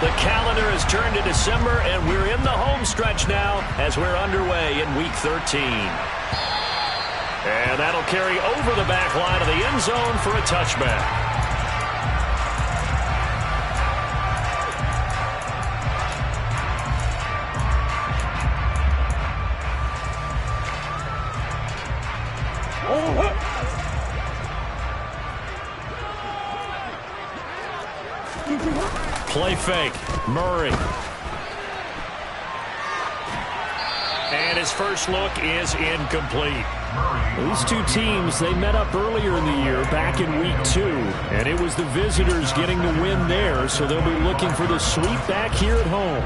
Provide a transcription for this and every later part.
The calendar has turned to December, and we're in the home stretch now as we're underway in Week 13. And that'll carry over the back line of the end zone for a touchback. Play fake. Murray. And his first look is incomplete. These two teams, they met up earlier in the year back in Week 2. And it was the visitors getting the win there, so they'll be looking for the sweep back here at home.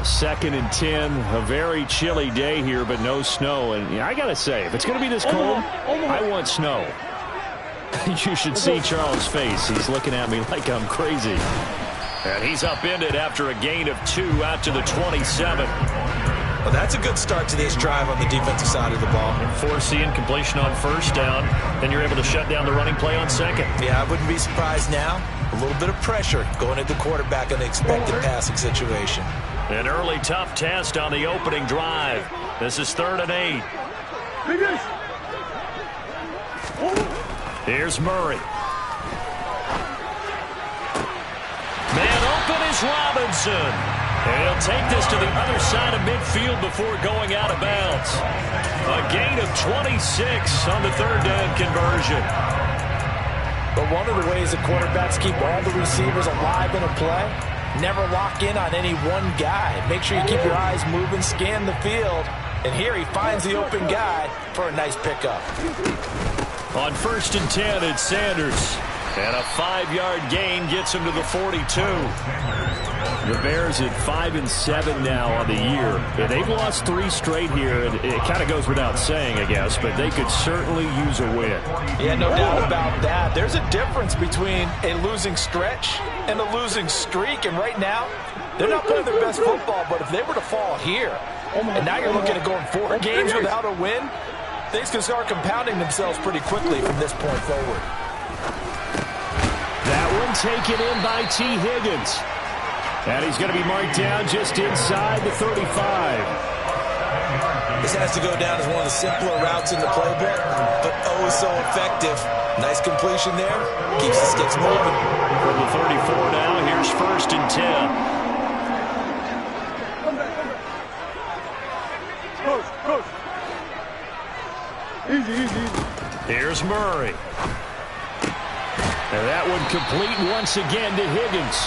2nd and 10, a very chilly day here, but no snow. And I got to say, if it's going to be this cold, I want snow. You should see Charles' face. He's looking at me like I'm crazy. And he's upended after a gain of 2 out to the 27. Well, that's a good start to this drive on the defensive side of the ball. Force the incompletion on first down. Then you're able to shut down the running play on second. Yeah, I wouldn't be surprised now. A little bit of pressure going at the quarterback in the expected passing situation. An early tough test on the opening drive. This is 3rd and 8. Here's Murray. Man open is Robinson. And he'll take this to the other side of midfield before going out of bounds. A gain of 26 on the 3rd down conversion. But one of the ways the quarterbacks keep all the receivers alive in a play, never lock in on any one guy. Make sure you keep your eyes moving, scan the field. And here he finds the open guy for a nice pickup. On 1st and 10, it's Sanders. And a 5-yard gain gets him to the 42. The Bears at 5 and 7 now on the year. They've lost 3 straight here. It kind of goes without saying, I guess, but they could certainly use a win. Yeah, no doubt about that. There's a difference between a losing stretch and a losing streak. And right now, they're not playing their best football, but if they were to fall here, and now you're looking at going 4 games without a win, things can start compounding themselves pretty quickly from this point forward. That one taken in by T. Higgins. And he's going to be marked down just inside the 35. This has to go down as one of the simpler routes in the playbook, but oh so effective. Nice completion there. Keeps the sticks moving. From the 34 now, here's 1st and 10. Here's Murray. And that one complete once again to Higgins.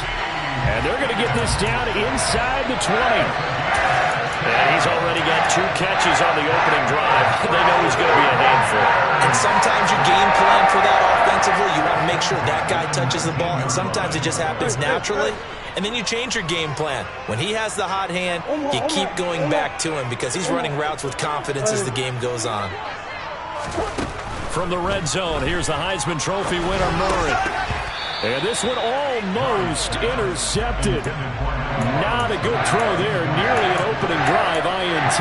And they're going to get this down inside the 20. And he's already got 2 catches on the opening drive. They know he's going to be a handful. And sometimes you game plan for that offensively. You want to make sure that guy touches the ball. And sometimes it just happens naturally. And then you change your game plan. When he has the hot hand, you keep going back to him because he's running routes with confidence as the game goes on. From the red zone, here's the Heisman Trophy winner, Murray. And this one almost intercepted. Not a good throw there. Nearly an opening drive INT.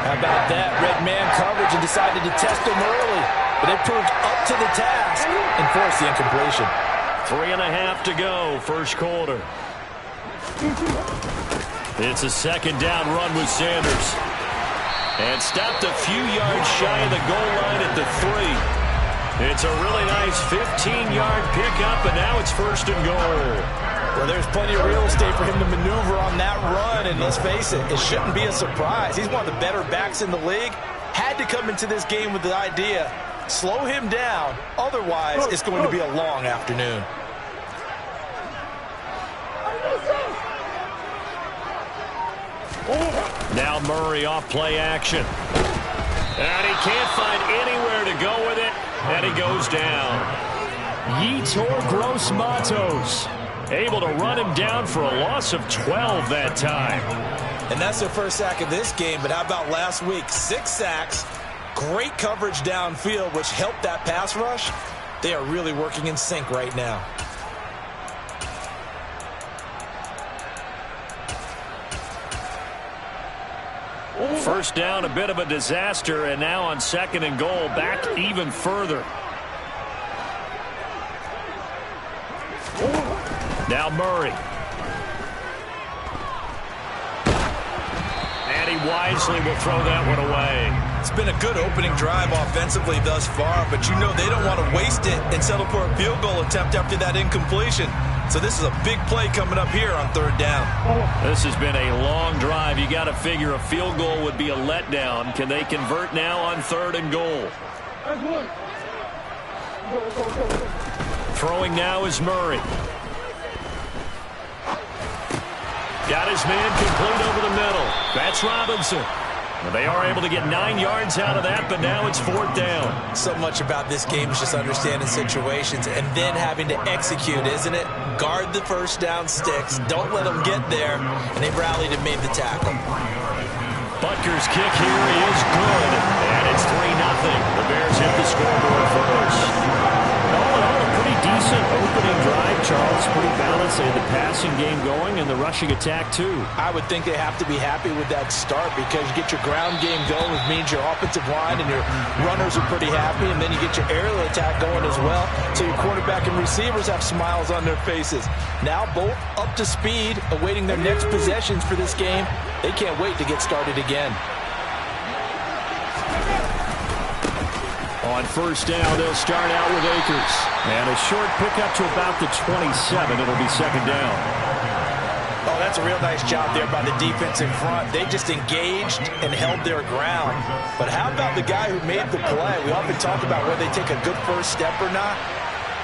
How about that? Red man coverage and decided to test him early. But they proved up to the task and forced the incompletion. 3.5 to go, first quarter. It's a 2nd down run with Sanders. And stopped a few yards shy of the goal line at the 3. It's a really nice 15-yard pickup, and now it's 1st and goal. Well, there's plenty of real estate for him to maneuver on that run, and let's face it, it shouldn't be a surprise. He's one of the better backs in the league. Had to come into this game with the idea, slow him down, otherwise it's going to be a long afternoon. Now Murray off play action. And he can't find anywhere to go with it, and he goes down. Yetur Gross-Matos able to run him down for a loss of 12 that time. And that's their first sack of this game, but how about last week? 6 sacks, great coverage downfield, which helped that pass rush. They are really working in sync right now. First down, a bit of a disaster, and now on 2nd and goal, back even further. Now Murray. And he wisely will throw that one away. It's been a good opening drive offensively thus far, but you know they don't want to waste it and settle for a field goal attempt after that incompletion. So this is a big play coming up here on third down. This has been a long drive. You got to figure a field goal would be a letdown. Can they convert now on third and goal? Throwing now is Murray. Got his man complete over the middle. That's Robinson. They are able to get 9 yards out of that, but now it's fourth down. So much about this game is just understanding situations and then having to execute, isn't it? Guard the first down sticks. Don't let them get there. And they rallied and made the tackle. Butker's kick here is good. And it's 3-0. The Bears hit the scoreboard first. All in all, a pretty decent opening drive, Charles. Pretty balanced. They had the passing game going and the rushing attack, too. I would think they have to be happy with that start because you get your ground game going, which means your offensive line and your runners are pretty happy, and then you get your aerial attack going as well, so your quarterback and receivers have smiles on their faces. Now both up to speed, awaiting their next possessions for this game. They can't wait to get started again. On first down, they'll start out with Akers. And a short pickup to about the 27. It'll be second down. Oh, that's a real nice job there by the defense in front. They just engaged and held their ground. But how about the guy who made the play? We often talk about whether they take a good first step or not.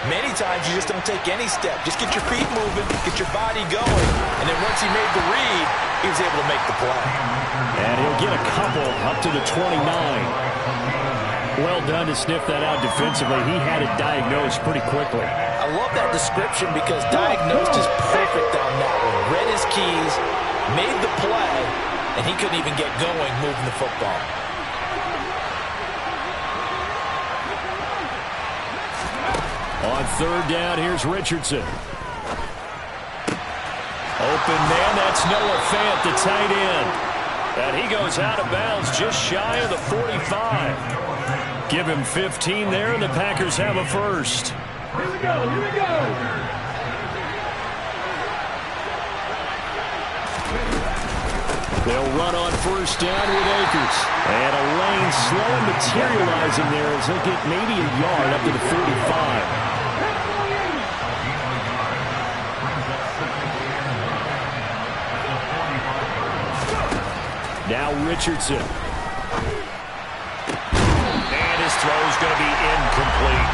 Many times you just don't take any step. Just get your feet moving, get your body going. And then once he made the read, he was able to make the play. And he'll get a couple up to the 29. Well done to sniff that out defensively. He had it diagnosed pretty quickly. I love that description because diagnosed is perfect on that one. Read his keys, made the play, and he couldn't even get going moving the football. On third down, here's Richardson. Open man, that's Noah Fant, the tight end. And he goes out of bounds just shy of the 45. Give him 15 there, and the Packers have a first. Here we go, here we go. They'll run on first down with Akers. And a lane slowly materializing there as he'll get maybe a yard up to the 45. Now Richardson. And his throw's going to be incomplete.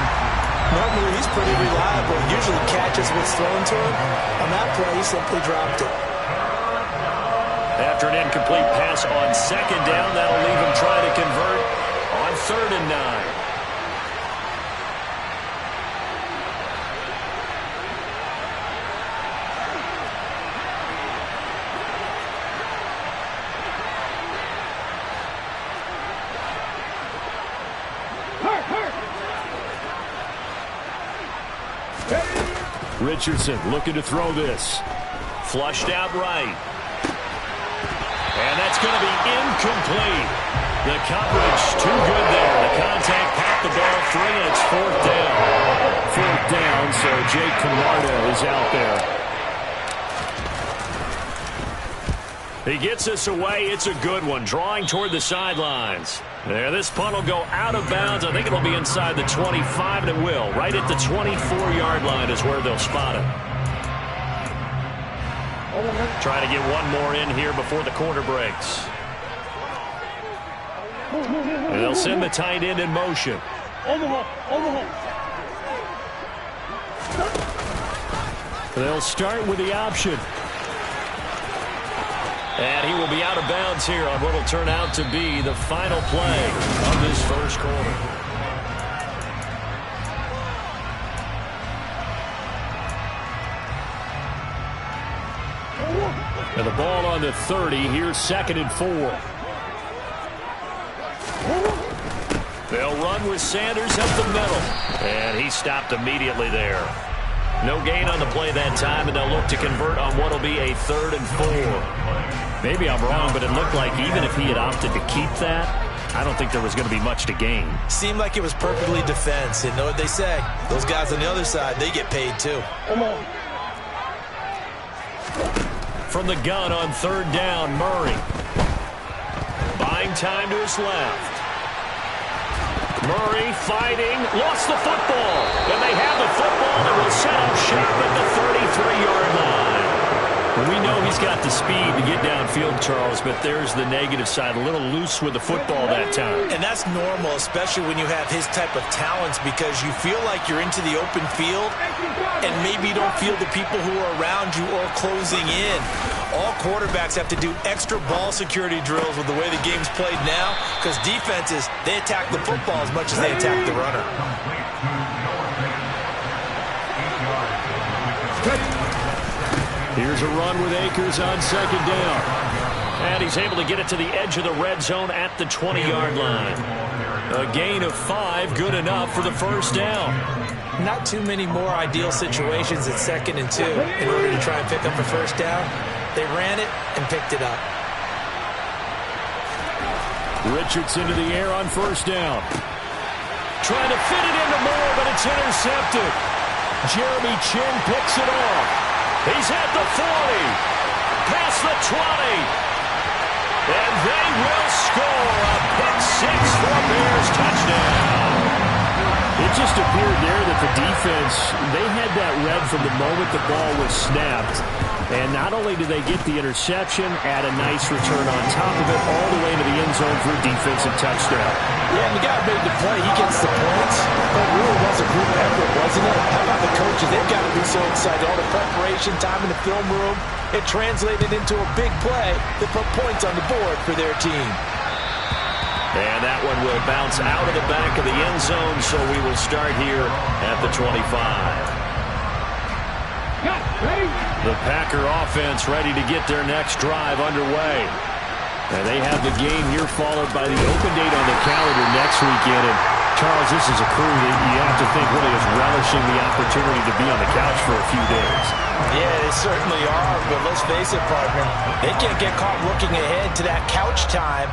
Normally he's pretty reliable. Usually catches what's thrown to him. On that play, he simply dropped it. After an incomplete pass on second down, that'll leave him trying to convert on 3rd and 9. Richardson looking to throw this. Flushed out right. And that's going to be incomplete. The coverage too good there. The contact popped the ball free, and it's 4th down. 4th down, so Jake Camarda is out there. He gets us away. It's a good one. Drawing toward the sidelines. There, this punt will go out of bounds. I think it'll be inside the 25, and it will. Right at the 24-yard line is where they'll spot it. Trying to get one more in here before the quarter breaks. And they'll send the tight end in motion. They'll start with the option. And he will be out of bounds here on what will turn out to be the final play of this first quarter. And the ball on the 30. Here's 2nd and 4. They'll run with Sanders up the middle. And he stopped immediately there. No gain on the play that time, and they'll look to convert on what will be a 3rd and 4. Maybe I'm wrong, but it looked like even if he had opted to keep that, I don't think there was going to be much to gain. Seemed like it was perfectly defense. And know what they say? Those guys on the other side, they get paid too. From the gun on third down, Murray. Buying time to his left. Murray fighting, lost the football. And they have the football that will set up shop at the 33-yard line. We know he's got the speed to get downfield, Charles, but there's the negative side. A little loose with the football that time. And that's normal, especially when you have his type of talents, because you feel like you're into the open field and maybe you don't feel the people who are around you or closing in. All quarterbacks have to do extra ball security drills with the way the game's played now, because defenses, they attack the football as much as they attack the runner. Here's a run with Akers on second down. And he's able to get it to the edge of the red zone at the 20-yard line. A gain of 5, good enough for the first down. Not too many more ideal situations at 2nd and 2 in order to try and pick up a first down. They ran it and picked it up. Richardson to the air on first down. Trying to fit it into Moore, but it's intercepted. Jeremy Chinn picks it off. He's at the 40, past the 20, and they will score a pick 6 for a Bears touchdown. It just appeared there that the defense, they had that read from the moment the ball was snapped. And not only did they get the interception, add a nice return on top of it, all the way to the end zone for a defensive touchdown. Yeah, and the guy made the play. He gets the points. But it really was a group effort, wasn't it? How about the coaches? They've got to be so excited. All the preparation, time in the film room, it translated into a big play that put points on the board for their team. And that one will bounce out of the back of the end zone, so we will start here at the 25. The Packer offense ready to get their next drive underway. And they have the game here followed by the open date on the calendar next weekend. And Charles, this is a crew that you have to think really is relishing the opportunity to be on the couch for a few days. Yeah, they certainly are, but let's face it, partner. They can't get caught looking ahead to that couch time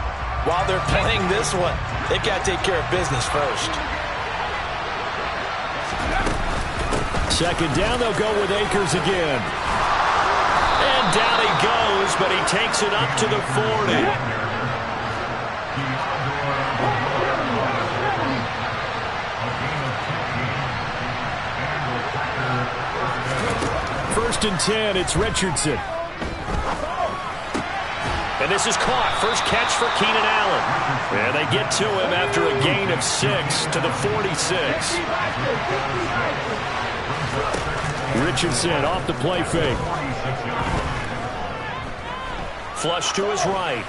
while they're playing this one. They've got to take care of business first. Second down, they'll go with Akers again. And down he goes, but he takes it up to the 40. First and 10, it's Richardson. And this is caught. First catch for Keenan Allen. And they get to him after a gain of 6 to the 46. Richardson off the play fake. Flush to his right.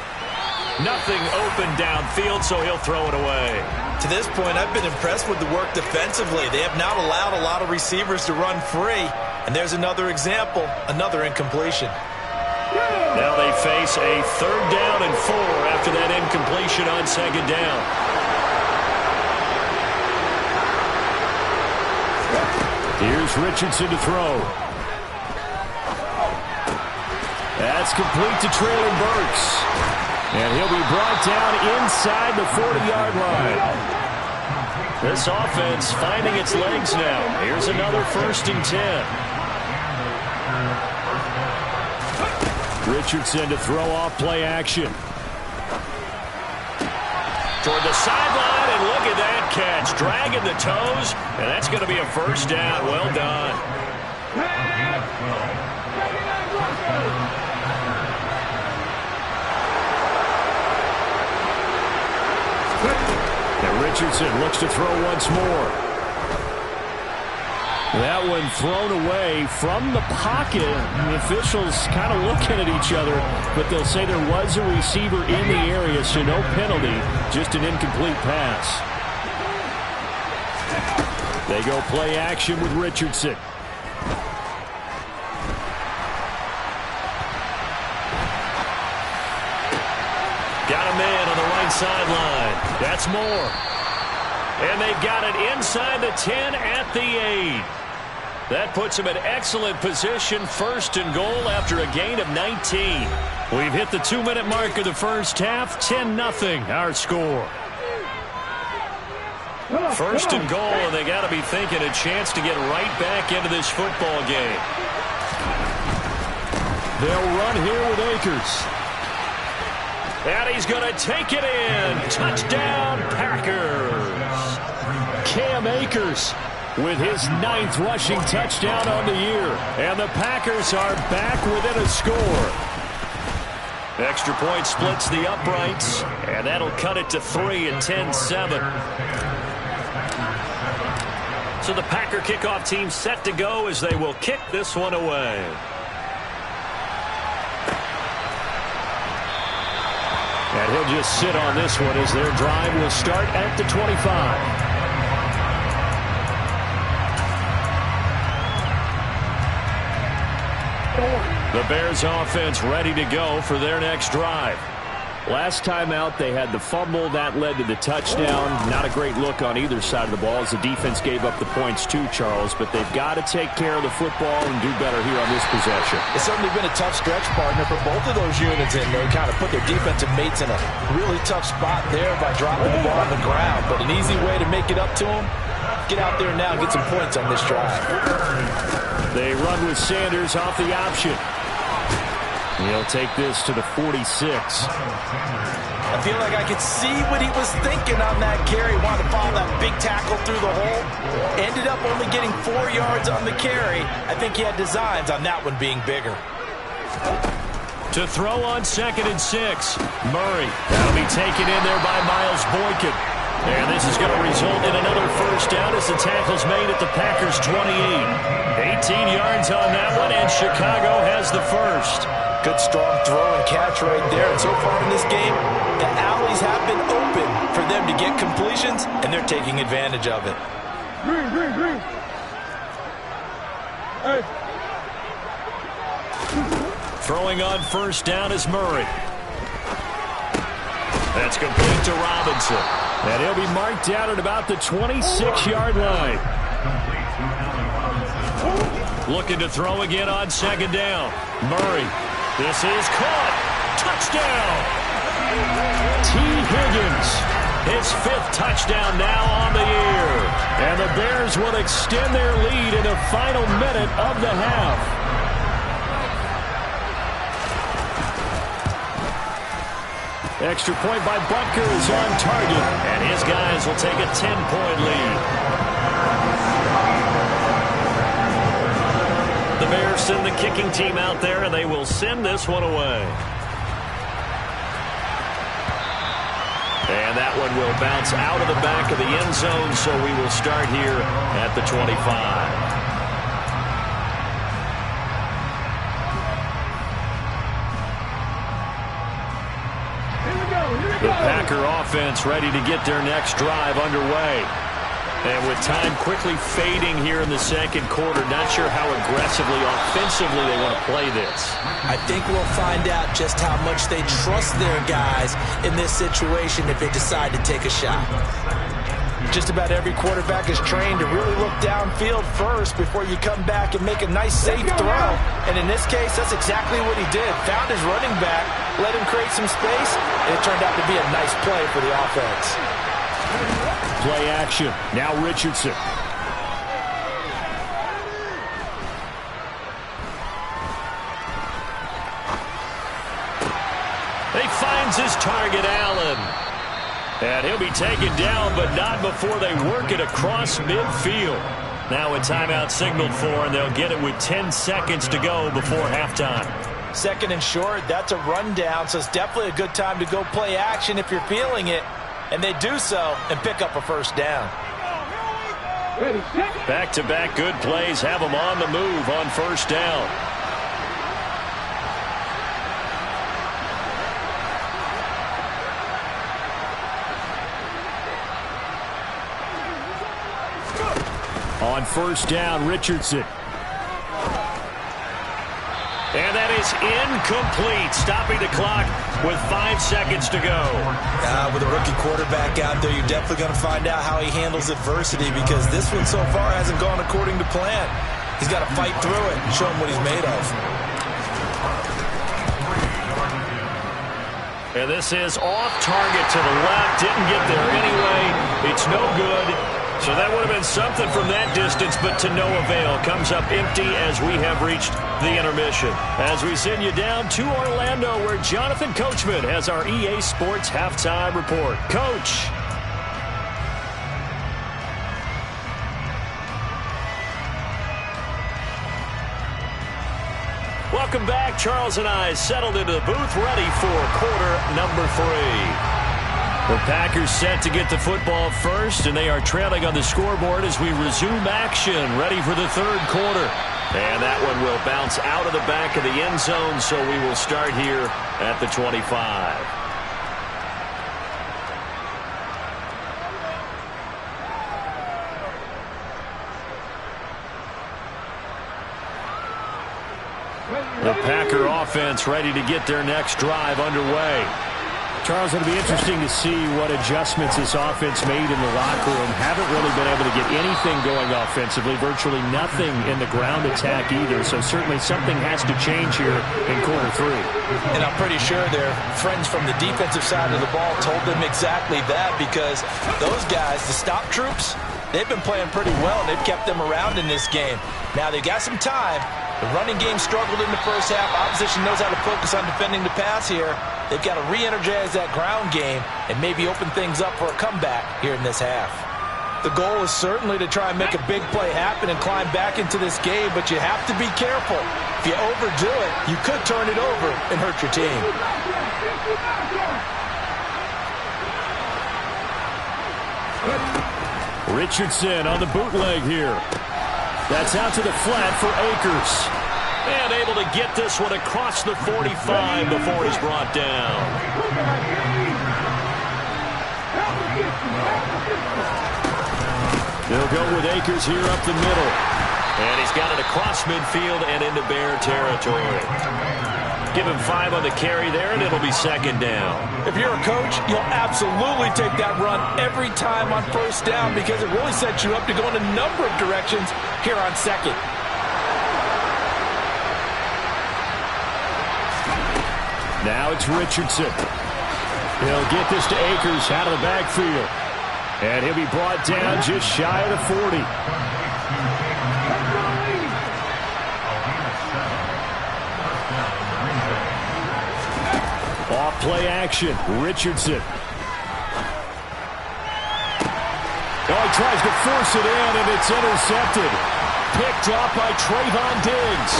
Nothing open downfield, so he'll throw it away. To this point, I've been impressed with the work defensively. They have not allowed a lot of receivers to run free. And there's another example, another incompletion. Now they face a 3rd down and 4 after that incompletion on second down. Here's Richardson to throw. That's complete to Traylon Burks. And he'll be brought down inside the 40-yard line. This offense finding its legs now. Here's another 1st and 10. Richardson to throw off play action. Toward the sideline, and look at that catch. Dragging the toes, and that's going to be a first down. Well done. And Richardson looks to throw once more. That one thrown away from the pocket. The officials kind of looking at each other, but they'll say there was a receiver in the area, so no penalty, just an incomplete pass. They go play action with Richardson. Got a man on the right sideline. That's Moore. And they've got it inside the 10 at the 8. That puts them in excellent position, 1st and goal after a gain of 19. We've hit the 2-minute mark of the first half, 10-0 our score. 1st and goal, and they got to be thinking a chance to get right back into this football game. They'll run here with Akers. And he's going to take it in. Touchdown, Packers. Cam Akers with his 9th rushing touchdown on the year. And the Packers are back within a score. Extra point splits the uprights, and that'll cut it to 3 and 10-7. So the Packer kickoff team set to go as they will kick this one away. And he'll just sit on this one as their drive will start at the 25. The Bears offense ready to go for their next drive. Last time out, they had the fumble. That led to the touchdown. Not a great look on either side of the ball as the defense gave up the points too, Charles. But they've got to take care of the football and do better here on this possession. It's certainly been a tough stretch, partner, for both of those units. And they kind of put their defensive mates in a really tough spot there by dropping the ball on the ground. But an easy way to make it up to them, get out there now and get some points on this drive. They run with Sanders off the option. He'll take this to the 46. I feel like I could see what he was thinking on that carry. Wanted to follow that big tackle through the hole. Ended up only getting 4 yards on the carry. I think he had designs on that one being bigger. To throw on 2nd and 6. Murray. That'll be taken in there by Miles Boykin. And this is going to result in another first down as the tackle's made at the Packers' 28. 18 yards on that one, and Chicago has the first. Good strong throw and catch right there. And so far in this game, the alleys have been open for them to get completions, and they're taking advantage of it. Green. Hey. Throwing on first down is Murray. That's complete to Robinson. And he'll be marked down at about the 26-yard line. Looking to throw again on 2nd down. Murray. This is caught. Touchdown. T. Higgins. His 5th touchdown now on the year. And the Bears will extend their lead in the final minute of the half. Extra point by Butker is on target. And his guys will take a 10-point lead. The Bears send the kicking team out there, and they will send this one away. And that one will bounce out of the back of the end zone, so we will start here at the 25. The Packer offense ready to get their next drive underway. And with time quickly fading here in the second quarter, not sure how aggressively, offensively they want to play this. I think we'll find out just how much they trust their guys in this situation if they decide to take a shot. Just about every quarterback is trained to really look downfield first before you come back and make a nice, safe throw. And in this case, that's exactly what he did. Found his running back, let him create some space, and it turned out to be a nice play for the offense. Play action. Now Richardson. He finds his target, Allen. And he'll be taken down, but not before they work it across midfield. Now a timeout signaled for, and they'll get it with 10 seconds to go before halftime. 2nd and short, that's a rundown, so it's definitely a good time to go play action if you're feeling it. And they do so and pick up a first down. Back-to-back good plays have them on the move on first down. On first down, Richardson. And that is incomplete, stopping the clock with 5 seconds to go. With a rookie quarterback out there, you're definitely going to find out how he handles adversity, because this one so far hasn't gone according to plan. He's got to fight through it and show him what he's made of. And this is off target to the left. Didn't get there anyway. It's no good. So that would have been something from that distance, but to no avail. Comes up empty as we have reached the intermission. As we send you down to Orlando, where Jonathan Coachman has our EA Sports Halftime Report. Coach. Welcome back. Charles and I settled into the booth, ready for quarter number 3. The Packers set to get the football first, and they are trailing on the scoreboard as we resume action, ready for the third quarter. And that one will bounce out of the back of the end zone, so we will start here at the 25. The Packer offense ready to get their next drive underway. Charles, it'll be interesting to see what adjustments this offense made in the locker room. Haven't really been able to get anything going offensively, virtually nothing in the ground attack either. So certainly something has to change here in quarter 3. And I'm pretty sure their friends from the defensive side of the ball told them exactly that, because those guys, the stop troops, they've been playing pretty well, and they've kept them around in this game. Now they've got some time. The running game struggled in the first half. Opposition knows how to focus on defending the pass here. They've got to re-energize that ground game and maybe open things up for a comeback here in this half. The goal is certainly to try and make a big play happen and climb back into this game, but you have to be careful. If you overdo it, you could turn it over and hurt your team. Richardson on the bootleg here. That's out to the flat for Akers. And able to get this one across the 45 before he's brought down. They'll go with Akers here up the middle. And he's got it across midfield and into Bear territory. Give him 5 on the carry there, and it'll be second down. If you're a coach, you'll absolutely take that run every time on first down, because it really sets you up to go in a number of directions here on second. Now it's Richardson. He'll get this to Akers out of the backfield. And he'll be brought down just shy of the 40. Off play action. Richardson. Oh, he tries to force it in, and it's intercepted. Picked off by Trayvon Diggs.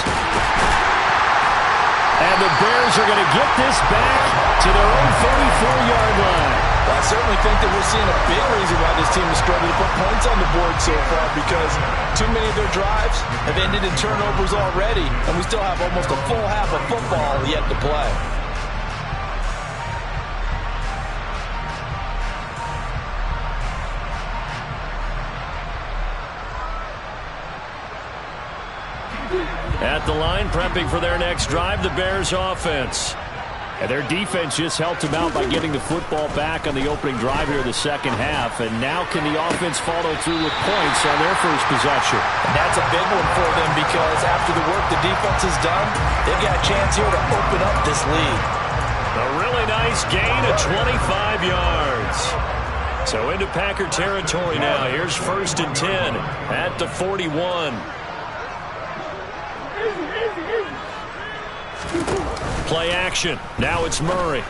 And the Bears are going to get this back to their own 34-yard line. Well, I certainly think that we're seeing a big reason why this team has struggled to put points on the board so far, because too many of their drives have ended in turnovers already, and we still have almost a full half of football yet to play. At the line, prepping for their next drive, the Bears offense. And their defense just helped them out by getting the football back on the opening drive here in the second half. And now can the offense follow through with points on their first possession? And that's a big one for them, because after the work the defense has done, they've got a chance here to open up this lead. A really nice gain of 25 yards. So into Packer territory now. Here's 1st and 10 at the 41. Play action. Now it's Murray.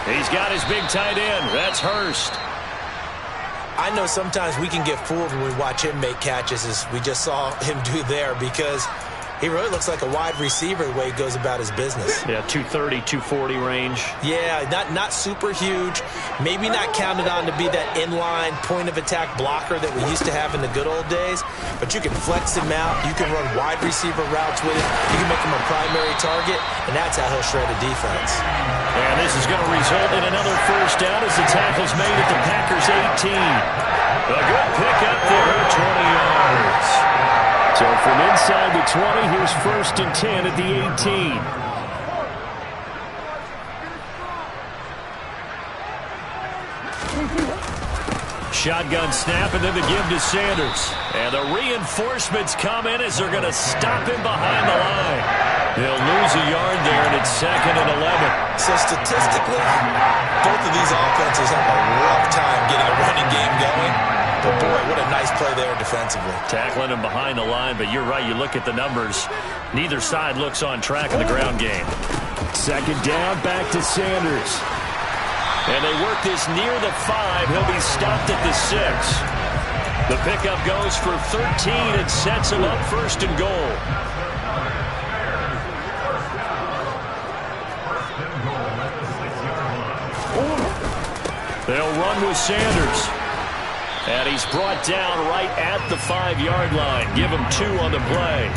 He's got his big tight end. That's Hurst. I know sometimes we can get fooled when we watch him make catches, as we just saw him do there, because he really looks like a wide receiver the way he goes about his business. Yeah, 230, 240 range. Yeah, not super huge. Maybe not counted on to be that inline point-of-attack blocker that we used to have in the good old days, but you can flex him out. You can run wide receiver routes with him. You can make him a primary target, and that's how he'll shred a defense. And this is going to result in another first down as the tackle's made at the Packers' 18. A good pick up there, 20 yards. So from inside the 20, here's 1st and 10 at the 18. Shotgun snap, and then the give to Sanders. And the reinforcements come in as they're going to stop him behind the line. They'll lose a yard there, and it's 2nd and 11. So statistically, both of these offenses have a rough time getting a running game going. But, boy, what a nice play there defensively. Tackling him behind the line, but you're right. You look at the numbers. Neither side looks on track in the ground game. Second down, back to Sanders. And they work this near the 5. He'll be stopped at the 6. The pickup goes for 13 and sets him up first and goal. They'll run with Sanders. And he's brought down right at the 5-yard line. Give him 2 on the play.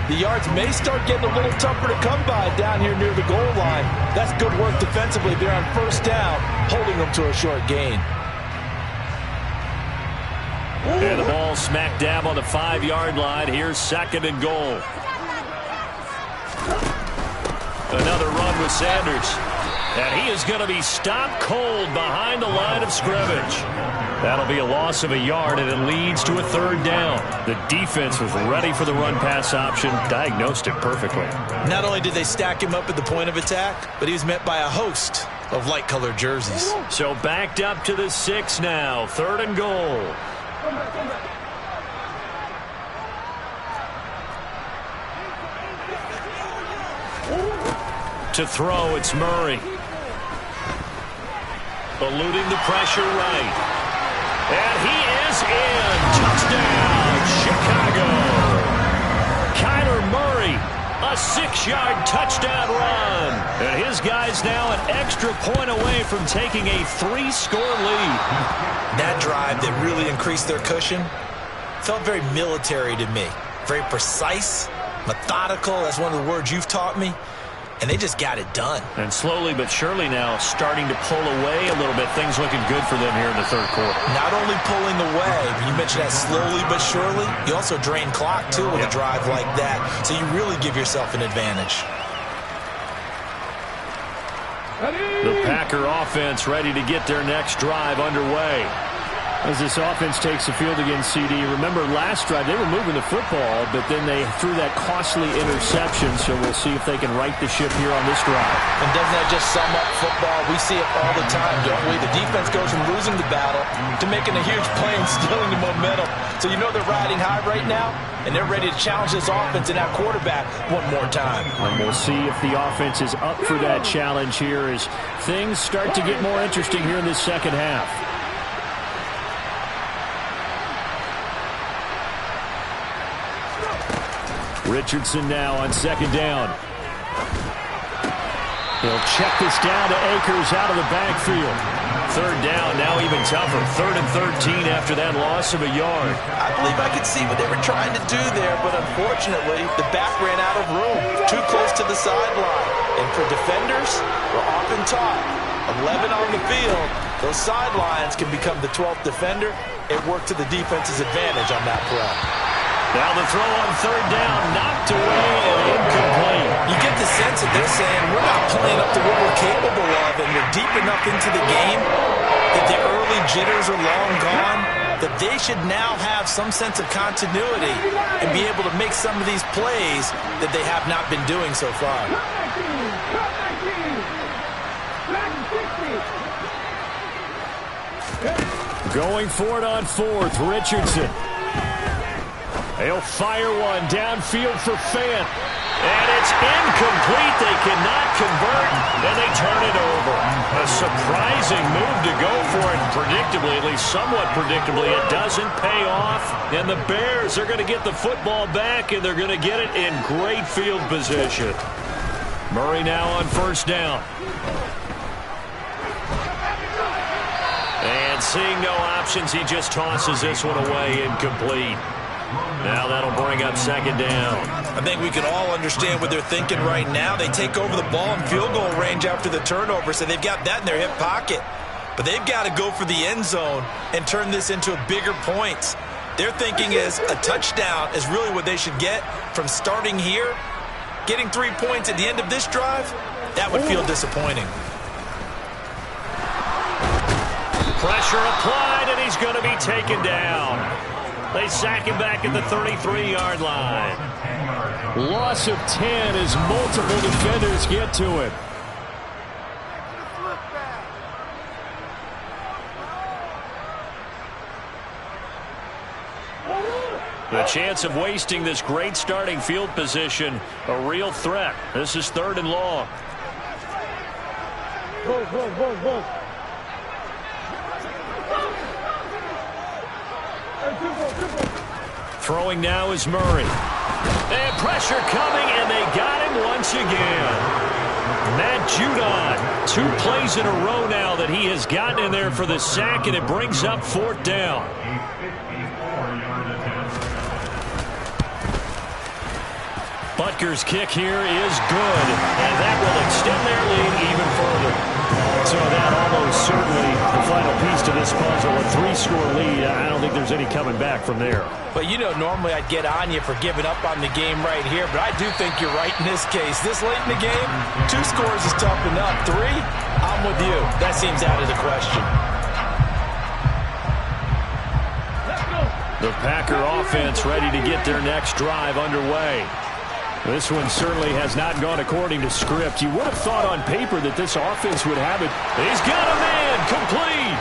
The yards may start getting a little tougher to come by down here near the goal line. That's good work defensively there on first down, holding them to a short gain. And the ball smack dab on the 5-yard line. Here's second and goal. Another run with Sanders. And he is going to be stopped cold behind the line of scrimmage. That'll be a loss of a yard, and it leads to a third down. The defense was ready for the run-pass option, diagnosed it perfectly. Not only did they stack him up at the point of attack, but he was met by a host of light-colored jerseys. So backed up to the 6 now, third and goal. To throw, it's Murray. Eluding the pressure right. And he is in. Touchdown, Chicago. Kyler Murray, a 6-yard touchdown run. And his guys now an extra point away from taking a 3-score lead. That drive that really increased their cushion felt very military to me. Very precise, methodical. That's one of the words you've taught me. And they just got it done. And slowly but surely now starting to pull away a little bit. Things looking good for them here in the third quarter. Not only pulling away, but you mentioned that slowly but surely. You also drain clock, too, with a drive like that. So you really give yourself an advantage. The Packer offense ready to get their next drive underway. As this offense takes the field against CD, remember last drive they were moving the football, but then they threw that costly interception, so we'll see if they can right the ship here on this drive. And doesn't that just sum up football? We see it all the time, don't we? The defense goes from losing the battle to making a huge play and stealing the momentum. So you know they're riding high right now, and they're ready to challenge this offense and that quarterback one more time. And we'll see if the offense is up for that challenge here as things start to get more interesting here in this second half. Richardson now on second down. He'll check this down to Akers out of the backfield. Third down, now even tougher. 3rd and 13 after that loss of a yard. I believe I could see what they were trying to do there, but unfortunately, the back ran out of room. Too close to the sideline. And for defenders, we're often taught, 11 on the field, those sidelines can become the 12th defender. It worked to the defense's advantage on that play. Now the throw on third down, knocked away and incomplete. You get the sense that they're saying we're not playing up to what we're capable of, and we're deep enough into the game that the early jitters are long gone, that they should now have some sense of continuity and be able to make some of these plays that they have not been doing so far. Going for it on 4th, Richardson. They'll fire one downfield for Fant. And it's incomplete. They cannot convert, and they turn it over. A surprising move to go for it. Predictably, at least somewhat predictably, it doesn't pay off. And the Bears are going to get the football back, and they're going to get it in great field position. Murray now on first down. And seeing no options, he just tosses this one away, incomplete. Now that'll bring up second down. I think we can all understand what they're thinking right now. They take over the ball in field goal range after the turnover, so they've got that in their hip pocket. But they've got to go for the end zone and turn this into bigger points. Their thinking is a touchdown is really what they should get from starting here. Getting 3 points at the end of this drive, that would feel disappointing. Pressure applied, and he's going to be taken down. They sack him back at the 33-yard line. Loss of 10 as multiple defenders get to him. The chance of wasting this great starting field position, a real threat. This is 3rd and long. Throwing now is Murray. And pressure coming, and they got him once again. Matt Judon, 2 plays in a row now that he has gotten in there for the sack, and it brings up 4th down. Butker's kick here is good, and that will extend their lead even further. So that almost certainly the final piece to this puzzle, a 3-score lead. I don't think there's any coming back from there. But, you know, normally I'd get on you for giving up on the game right here, but I do think you're right in this case. This late in the game, 2 scores is tough enough. 3, I'm with you. That seems out of the question. The Packer offense ready to get their next drive underway. This one certainly has not gone according to script. You would have thought on paper that this offense would have it. He's got a man, complete.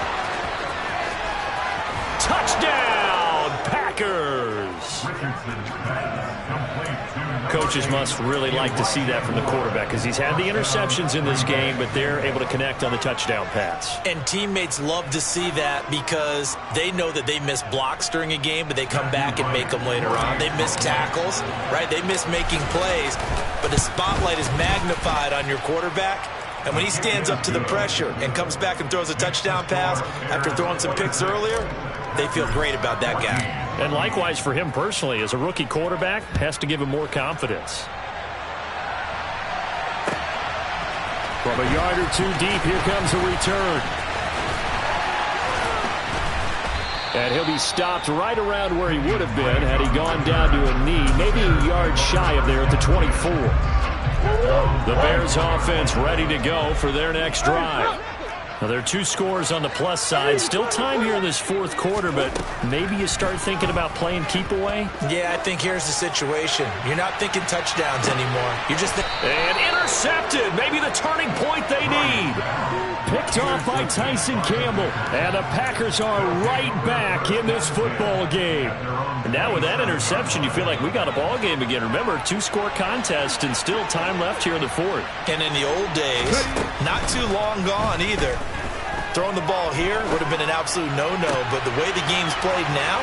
Touchdown, Packers. Coaches must really like to see that from the quarterback because he's had the interceptions in this game, but they're able to connect on the touchdown pass. And teammates love to see that because they know that they miss blocks during a game, but they come back and make them later on. They miss tackles, right? They miss making plays, but the spotlight is magnified on your quarterback. And when he stands up to the pressure and comes back and throws a touchdown pass after throwing some picks earlier, they feel great about that guy. And likewise for him personally, as a rookie quarterback, has to give him more confidence. From a yard or 2 deep, here comes a return. And he'll be stopped right around where he would have been had he gone down to a knee, maybe a yard shy of there at the 24. The Bears offense ready to go for their next drive. Now, there are 2 scores on the plus side. Still time here in this 4th quarter, but maybe you start thinking about playing keep away? Yeah, I think here's the situation. You're not thinking touchdowns anymore. You're just... And intercepted. Maybe the turning point they need. Picked off by Tyson Campbell. And the Packers are right back in this football game. And now with that interception, you feel like we got a ball game again. Remember, 2-score contest and still time left here in the 4th. And in the old days, not too long gone either. Throwing the ball here would have been an absolute no-no, but the way the game's played now,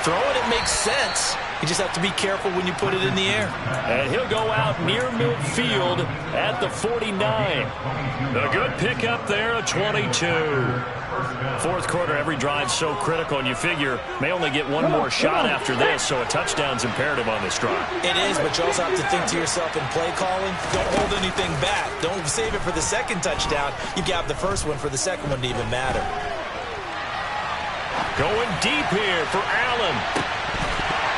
throwing it makes sense. You just have to be careful when you put it in the air. And he'll go out near midfield at the 49. A good pickup there, a 22. 4th quarter, every drive's so critical, and you figure may only get one more shot after this, so a touchdown's imperative on this drive. It is, but you also have to think to yourself in play calling, don't hold anything back. Don't save it for the second touchdown. You got the first one for the second one to even matter. Going deep here for Allen.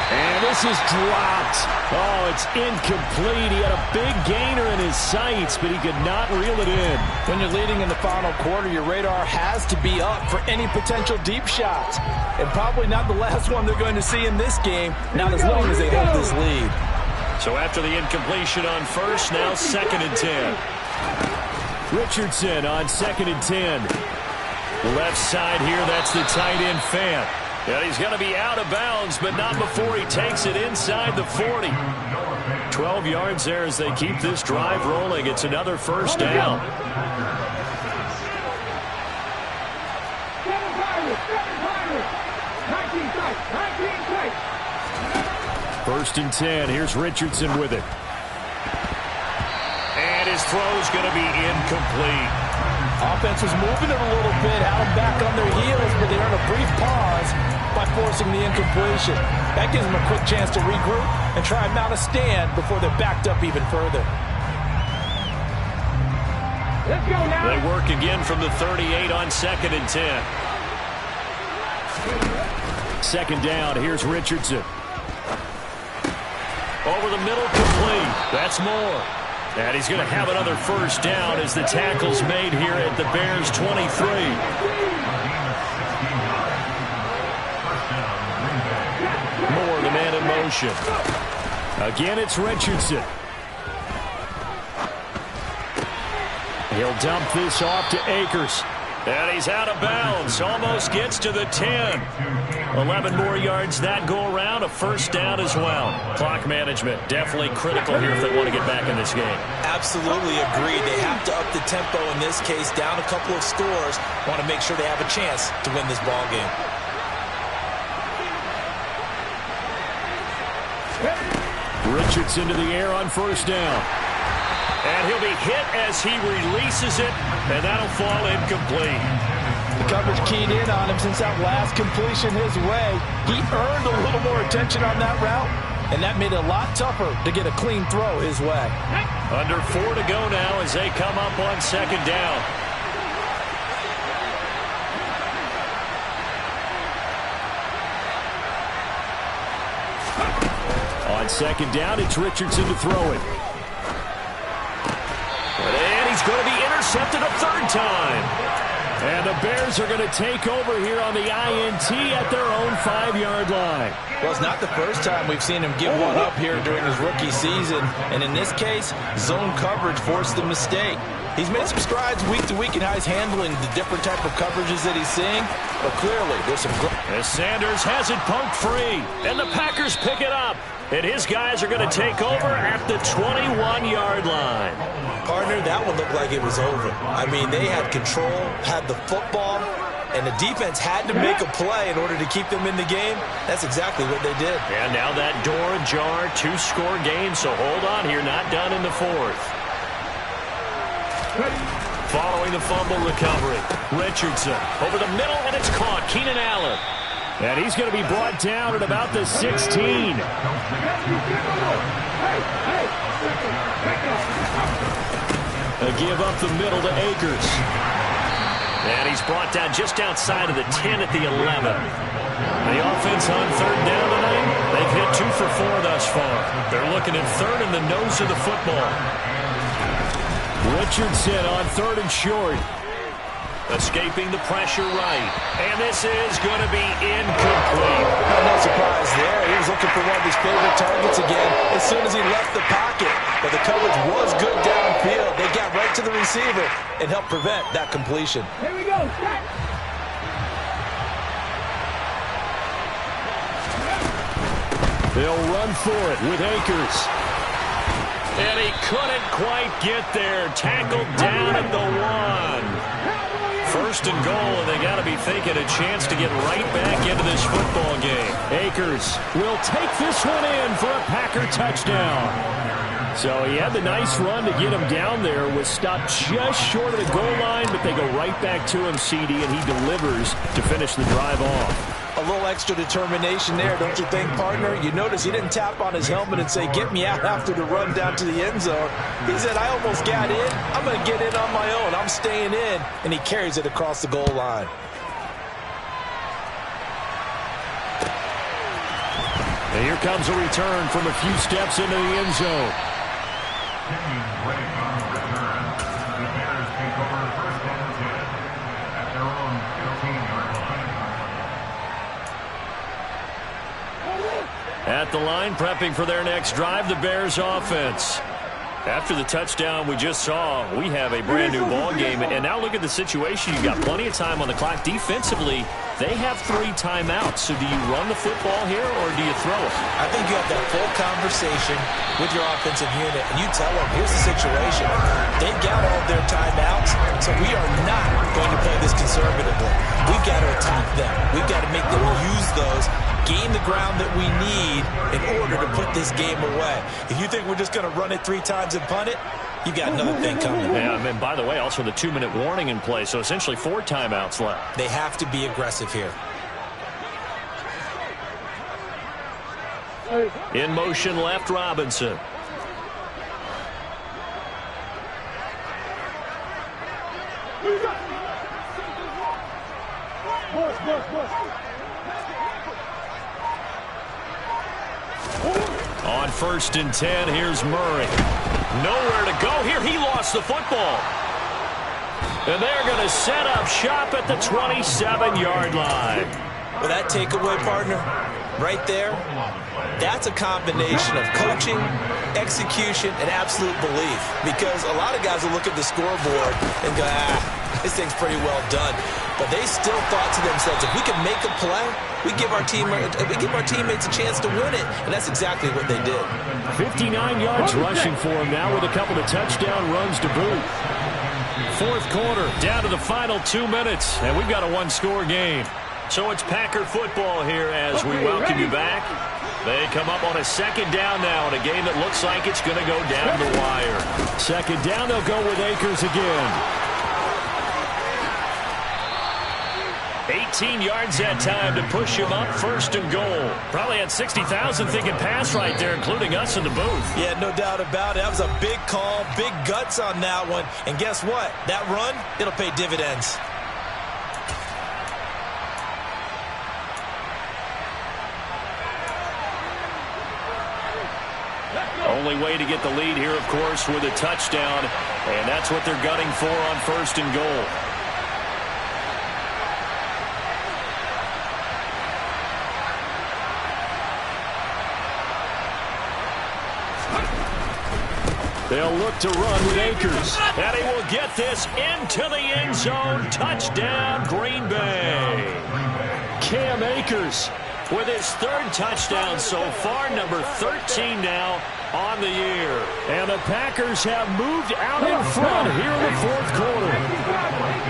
And this is dropped. Oh, it's incomplete. He had a big gainer in his sights, but he could not reel it in. When you're leading in the final quarter, your radar has to be up for any potential deep shots. And probably not the last one they're going to see in this game, not as long as they hold this lead. So after the incompletion on first, now 2nd and 10. Richardson on 2nd and 10. Left side here, that's the tight end Fant. Yeah, he's going to be out of bounds, but not before he takes it inside the 40. 12 yards there as they keep this drive rolling. It's another 1st down. First and 10. Here's Richardson with it. And his throw's going to be incomplete. Offense was moving it a little bit, had them back on their heels, but they earned a brief pause by forcing the incompletion. That gives them a quick chance to regroup and try and mount a stand before they're backed up even further. Let's go now. They work again from the 38 on 2nd and 10. 2nd down, here's Richardson. Over the middle, complete. That's more. And he's going to have another 1st down as the tackle's made here at the Bears' 23. Moore, the man in motion. Again, it's Richardson. He'll dump this off to Akers. And he's out of bounds. Almost gets to the 10. 11 more yards that go around. A first down as well. Clock management definitely critical here if they want to get back in this game. Absolutely agreed. They have to up the tempo in this case. Down a couple of scores. Want to make sure they have a chance to win this ball game. Richardson to the air on first down. And he'll be hit as he releases it, and that'll fall incomplete. The coverage keyed in on him since that last completion his way. He earned a little more attention on that route, and that made it a lot tougher to get a clean throw his way. Under 4 to go now as they come up on second down. On second down, it's Richardson to throw it. And he's going to be intercepted a third time. And the Bears are going to take over here on the INT at their own 5-yard line. Well, it's not the first time we've seen him give one up here during his rookie season. And in this case, zone coverage forced the mistake. He's made some strides week to week in how he's handling the different type of coverages that he's seeing. But clearly, there's some... As Sanders has it pumped free. And the Packers pick it up. And his guys are going to take over at the 21-yard line. Partner, that one looked like it was over. I mean, they had control, had the football, and the defense had to make a play in order to keep them in the game. That's exactly what they did. And now that door ajar, 2-score game, so hold on here, not done in the fourth. Following the fumble recovery, Richardson over the middle, and it's caught. Keenan Allen. And he's going to be brought down at about the 16. A give up the middle to Akers. And he's brought down just outside of the 10 at the 11. The offense on third down tonight, they've hit 2 for 4 thus far. They're looking at third in the nose of the football. Richardson on third and short. Escaping the pressure right. And this is going to be incomplete. No surprise there. He was looking for one of his favorite targets again as soon as he left the pocket. But the coverage was good downfield. They got right to the receiver and helped prevent that completion. Here we go. They'll run for it with Akers. And he couldn't quite get there. Tackled down at the 1. First and goal, and they got to be thinking a chance to get right back into this football game. Akers will take this one in for a Packer touchdown. So he had the nice run to get him down there, was stopped just short of the goal line, but they go right back to him, CD, and he delivers to finish the drive off. A little extra determination there, don't you think, partner? You notice he didn't tap on his helmet and say, get me out after the run down to the end zone. He said, I almost got in. I'm going to get in on my own. I'm staying in. And he carries it across the goal line. And here comes a return from a few steps into the end zone. At the line, prepping for their next drive, the Bears offense. After the touchdown we just saw, we have a brand new ball game. And now look at the situation. You've got plenty of time on the clock. Defensively, they have 3 timeouts. So do you run the football here or do you throw it? I think you have that full conversation with your offensive unit, and you tell them, here's the situation. They've got all their timeouts, so we are not going to play this conservatively. We've got to attack them. We've got to make them use those, gain the ground that we need in order to put this game away. If you think we're just going to run it 3 times and punt it, you've got another thing coming. Yeah, and by the way, also the 2-minute warning in play, so essentially 4 timeouts left. They have to be aggressive here. In motion left, Robinson. On 1st and 10, here's Murray. Nowhere to go here. He lost the football. And they're going to set up shop at the 27-yard line. Well, that takeaway, partner, right there, that's a combination of coaching, execution, and absolute belief. Because a lot of guys will look at the scoreboard and go, This thing's pretty well done. But they still thought to themselves, if we can make a play, we give our teammates a chance to win it. And that's exactly what they did. 59 yards rushing for him now with a couple of touchdown runs to boot. Fourth quarter, down to the final 2 minutes, and we've got a one-score game. So it's Packer football here as we welcome you back. They come up on a second down now in a game that looks like it's going to go down the wire. Second down, they'll go with Akers again. 18 yards that time to push him up, first and goal. Probably had 60,000 thinking pass right there, including us in the booth. Yeah, no doubt about it. That was a big call, big guts on that one. And guess what? That run, it'll pay dividends. Only way to get the lead here, of course, with a touchdown. And that's what they're gunning for on first and goal. They'll look to run with Akers. And he will get this into the end zone. Touchdown, Green Bay. Cam Akers with his third touchdown so far, number 13 now on the year. And the Packers have moved out in front here in the fourth quarter.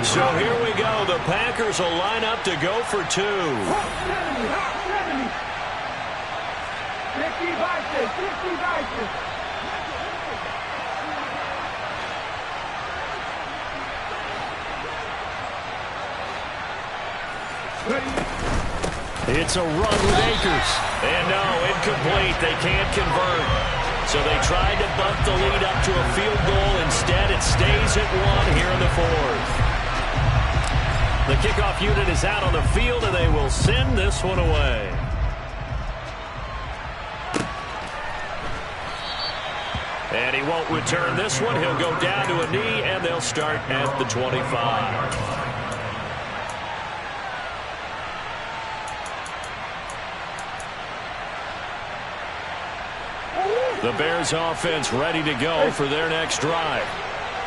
So here we go. The Packers will line up to go for two. 50 vices, 50 vices. It's a run with Akers. And no, incomplete. They can't convert. So they tried to bump the lead up to a field goal. Instead, it stays at one here in the fourth. The kickoff unit is out on the field, and they will send this one away. And he won't return this one. He'll go down to a knee, and they'll start at the 25. The Bears offense ready to go for their next drive.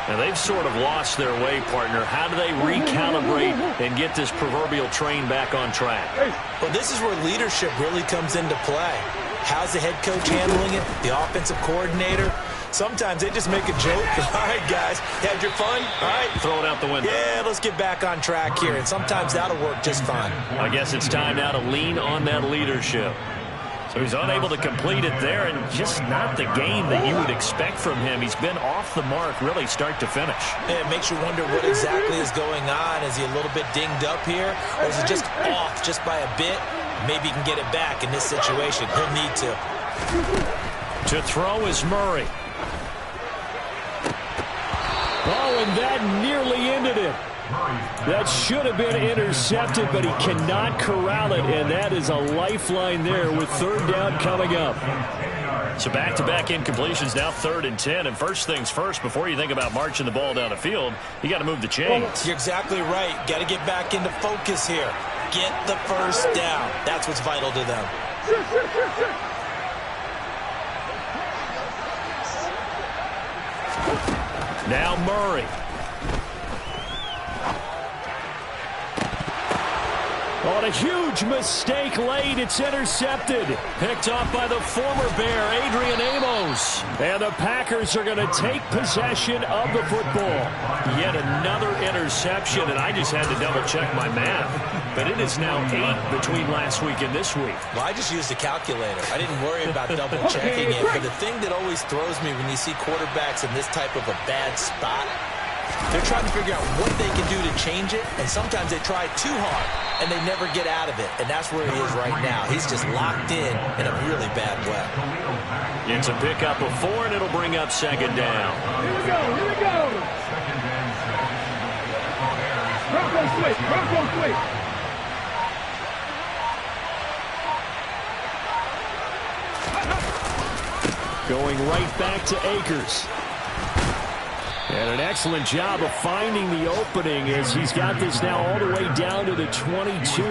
And they've sort of lost their way, partner. How do they recalibrate and get this proverbial train back on track? Well, this is where leadership really comes into play. How's the head coach handling it? The offensive coordinator? Sometimes they just make a joke. All right, guys, had your fun? All right. Throw it out the window. Yeah, let's get back on track here. And sometimes that'll work just fine. I guess it's time now to lean on that leadership. So he's unable to complete it there, and just not the game that you would expect from him. He's been off the mark, really, start to finish. Yeah, it makes you wonder what exactly is going on. Is he a little bit dinged up here, or is he just off just by a bit? Maybe he can get it back in this situation. He'll need to. To throw is Murray. Oh, and that nearly ended it. That should have been intercepted, but he cannot corral it, and that is a lifeline there with third down coming up. So back-to-back incompletions, now 3rd and 10. And first things first, before you think about marching the ball down the field, you got to move the chains. You're exactly right. Got to get back into focus here. Get the first down. That's what's vital to them. Now Murray. On a huge mistake late, it's intercepted. Picked off by the former Bear, Adrian Amos. And the Packers are going to take possession of the football. Yet another interception, and I just had to double-check my math. But it is now 8 between last week and this week. Well, I just used a calculator. I didn't worry about double-checking it. But the thing that always throws me when you see quarterbacks in this type of a bad spot, they're trying to figure out what they can do to change it, and sometimes they try too hard, and they never get out of it, and that's where he is right now. He's just locked in a really bad way. It's a pickup of 4, and it'll bring up second down. Here we go, here we go. Bronco switch, Bronco switch. Going right back to Akers. And an excellent job of finding the opening as he's got this now all the way down to the 22.